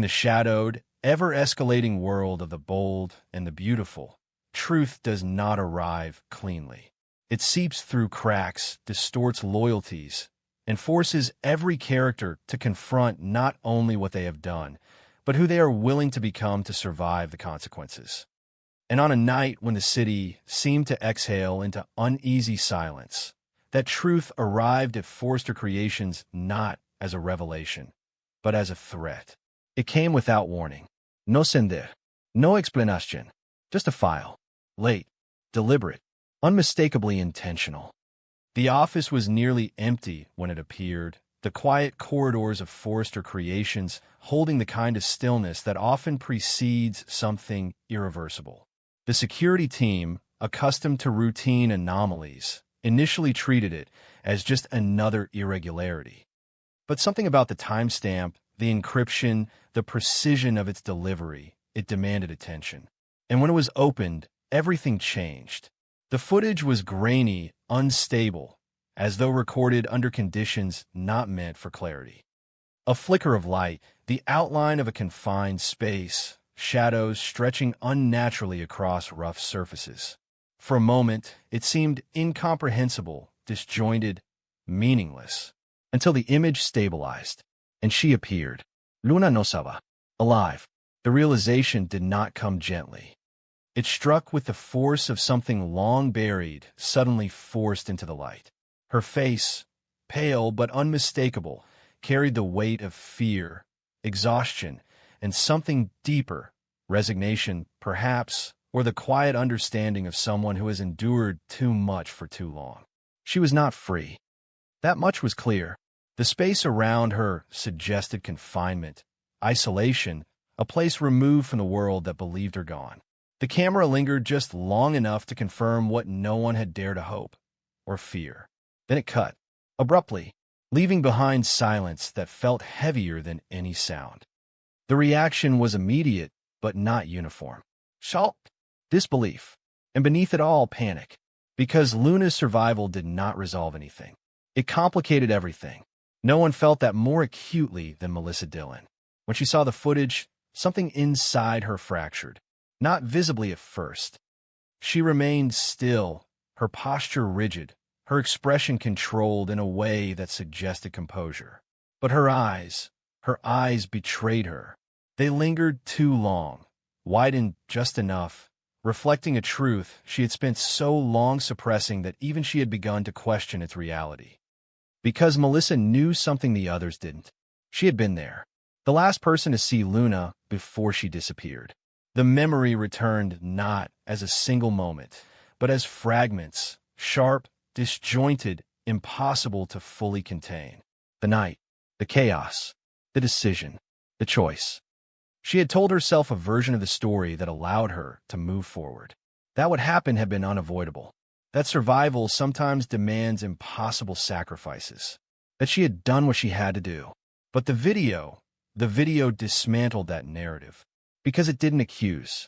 In the shadowed, ever-escalating world of the bold and the beautiful, truth does not arrive cleanly. It seeps through cracks, distorts loyalties, and forces every character to confront not only what they have done, but who they are willing to become to survive the consequences. And on a night when the city seemed to exhale into uneasy silence, that truth arrived at Forrester Creations not as a revelation, but as a threat. It came without warning. No sender, no explanation, just a file. Late, deliberate, unmistakably intentional. The office was nearly empty when it appeared, the quiet corridors of Forrester Creations holding the kind of stillness that often precedes something irreversible. The security team, accustomed to routine anomalies, initially treated it as just another irregularity. But something about the timestamp, the encryption, the precision of its delivery, it demanded attention. And when it was opened, everything changed. The footage was grainy, unstable, as though recorded under conditions not meant for clarity. A flicker of light, the outline of a confined space, shadows stretching unnaturally across rough surfaces. For a moment, it seemed incomprehensible, disjointed, meaningless, until the image stabilized, and she appeared. Luna Nosava, alive. The realization did not come gently. It struck with the force of something long buried, suddenly forced into the light. Her face, pale but unmistakable, carried the weight of fear, exhaustion, and something deeper, resignation, perhaps, or the quiet understanding of someone who has endured too much for too long. She was not free. That much was clear. The space around her suggested confinement, isolation, a place removed from the world that believed her gone. The camera lingered just long enough to confirm what no one had dared to hope or fear. Then it cut, abruptly, leaving behind silence that felt heavier than any sound. The reaction was immediate, but not uniform. Shock, disbelief, and beneath it all, panic. Because Luna's survival did not resolve anything. It complicated everything. No one felt that more acutely than Melissa Dillon. When she saw the footage, something inside her fractured. Not visibly at first. She remained still, her posture rigid, her expression controlled in a way that suggested composure. But her eyes betrayed her. They lingered too long, widened just enough, reflecting a truth she had spent so long suppressing that even she had begun to question its reality. Because Melissa knew something the others didn't. She had been there, the last person to see Luna before she disappeared. The memory returned not as a single moment, but as fragments, sharp, disjointed, impossible to fully contain. The night, the chaos, the decision, the choice. She had told herself a version of the story that allowed her to move forward. That what happened had been unavoidable. That survival sometimes demands impossible sacrifices. That she had done what she had to do. But the video dismantled that narrative. Because it didn't accuse.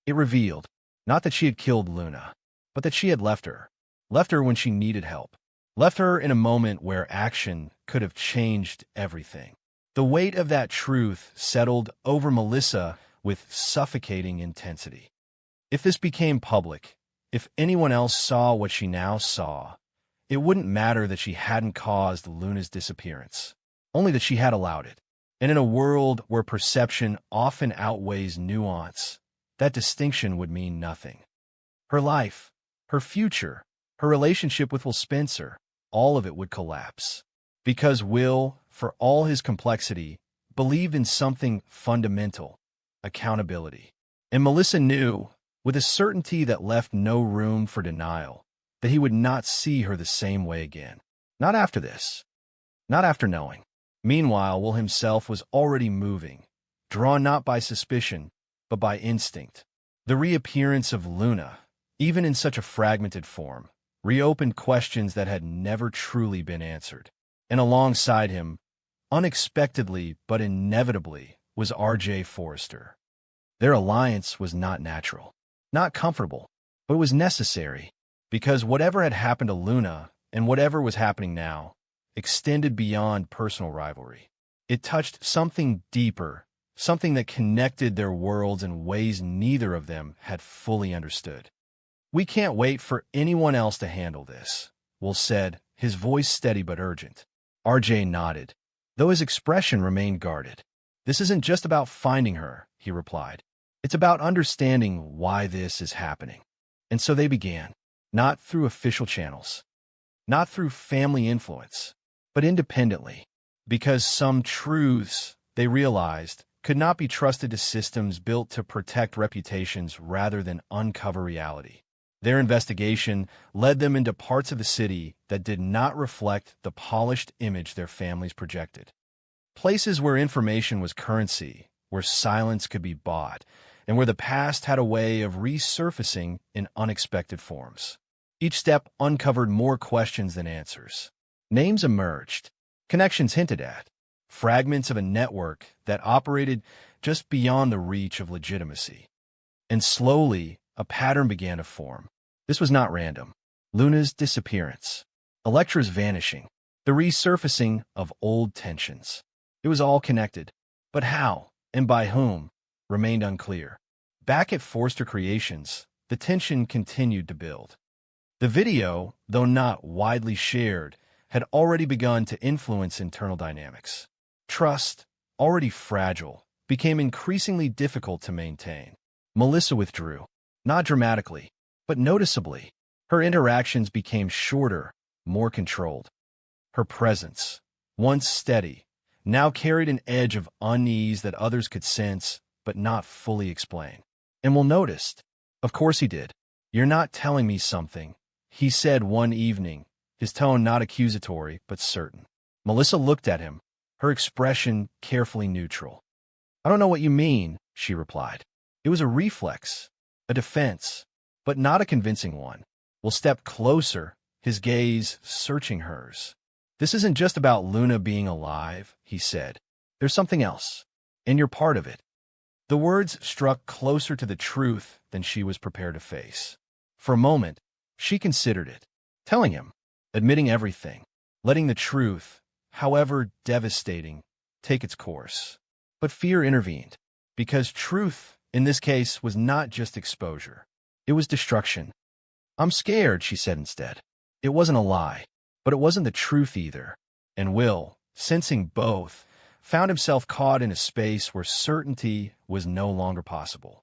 It revealed, not that she had killed Luna, but that she had left her. Left her when she needed help. Left her in a moment where action could have changed everything. The weight of that truth settled over Melissa with suffocating intensity. If this became public, if anyone else saw what she now saw, it wouldn't matter that she hadn't caused Luna's disappearance, only that she had allowed it. And in a world where perception often outweighs nuance, that distinction would mean nothing. Her life, her future, her relationship with Will Spencer, all of it would collapse. Because Will, for all his complexity, believed in something fundamental, accountability. And Melissa knew, with a certainty that left no room for denial, that he would not see her the same way again. Not after this. Not after knowing. Meanwhile, Will himself was already moving, drawn not by suspicion, but by instinct. The reappearance of Luna, even in such a fragmented form, reopened questions that had never truly been answered. And alongside him, unexpectedly but inevitably, was R.J. Forrester. Their alliance was not natural, not comfortable, but it was necessary, because whatever had happened to Luna, and whatever was happening now, extended beyond personal rivalry. It touched something deeper, something that connected their worlds in ways neither of them had fully understood. "We can't wait for anyone else to handle this," Will said, his voice steady but urgent. RJ nodded, though his expression remained guarded. "This isn't just about finding her," he replied. "It's about understanding why this is happening." And so they began, not through official channels, not through family influence, but independently, because some truths, they realized, could not be trusted to systems built to protect reputations rather than uncover reality. Their investigation led them into parts of the city that did not reflect the polished image their families projected. Places where information was currency, where silence could be bought, and where the past had a way of resurfacing in unexpected forms. Each step uncovered more questions than answers. Names emerged, connections hinted at, fragments of a network that operated just beyond the reach of legitimacy. And slowly, a pattern began to form. This was not random. Luna's disappearance, Electra's vanishing, the resurfacing of old tensions. It was all connected, but how and by whom remained unclear. Back at Forster Creations, the tension continued to build. The video, though not widely shared, had already begun to influence internal dynamics. Trust, already fragile, became increasingly difficult to maintain. Melissa withdrew, not dramatically, but noticeably. Her interactions became shorter, more controlled. Her presence, once steady, now carried an edge of unease that others could sense but not fully explain. And Will noticed. "Of course he did. You're not telling me something," he said one evening, his tone not accusatory but certain. Melissa looked at him, her expression carefully neutral. "I don't know what you mean," she replied. It was a reflex, a defense, but not a convincing one. Will stepped closer, his gaze searching hers. "This isn't just about Luna being alive," he said. "There's something else, and you're part of it." The words struck closer to the truth than she was prepared to face. For a moment, she considered it, telling him, admitting everything, letting the truth, however devastating, take its course. But fear intervened, because truth, in this case, was not just exposure. It was destruction. "I'm scared," she said instead. It wasn't a lie, but it wasn't the truth either. And Will, sensing both, found himself caught in a space where certainty was no longer possible.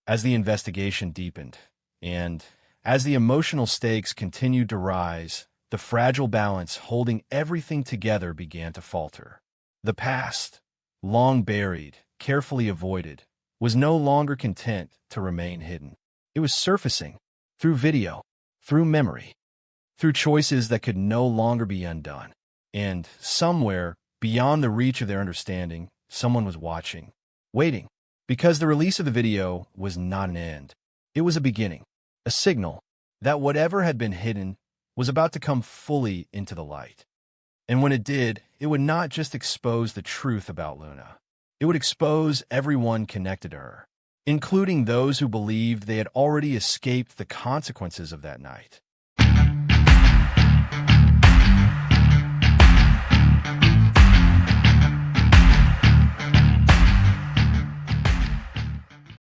As the investigation deepened, and as the emotional stakes continued to rise, the fragile balance holding everything together began to falter. The past, long buried, carefully avoided, was no longer content to remain hidden. It was surfacing, through video, through memory, through choices that could no longer be undone. And somewhere, beyond the reach of their understanding, someone was watching, waiting, because the release of the video was not an end. It was a beginning, a signal that whatever had been hidden was about to come fully into the light. And when it did, it would not just expose the truth about Luna. It would expose everyone connected to her, including those who believed they had already escaped the consequences of that night.